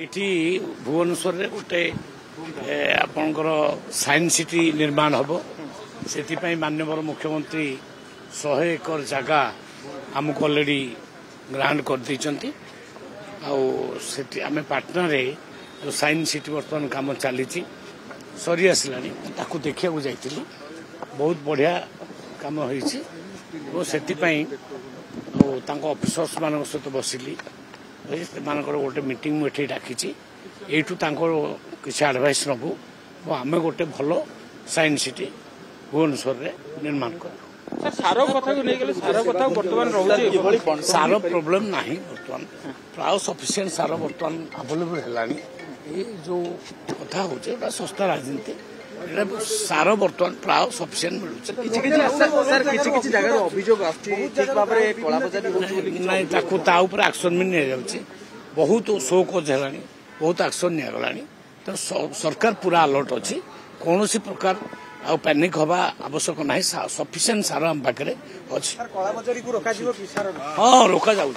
इटी भुवनेश्वर रे गोटे आपणकर साइंस सिटी निर्माण हम से माननीय मुख्यमंत्री 100 एकर जगह आमको अलरेडी ग्रांट कर देइचंती आम पाटना जो साइंस सिटी बर्तमान काम चली सरी आसलानी ताकू देखा जाइली बहुत बढ़िया काम होती ऑफिसर्स मान सहित बसिली गोटे मीटिंग मुझे डाकी यू किसी एडवाइस नबू आम गोटे भल साइंस सिटी भुवनेश्वर रे निर्माण कर सार प्रोब्लेम ना बर्तमान प्राय सफिसीयंट सार बर्तमान अवेलेबल है जो कथा हो सस्ता राजनीति सार बर्तमान प्राय सफिसीयंट मिलूँ एक्शन भी नि बहुत शो कज है बहुत एक्शन निगला तो सरकार पूरा अलर्ट अच्छी कौन प्रकार आ पैनिक हवा आवश्यक ना सफिसीयंट सार आम पाखे अच्छी हाँ रोका जाऊँ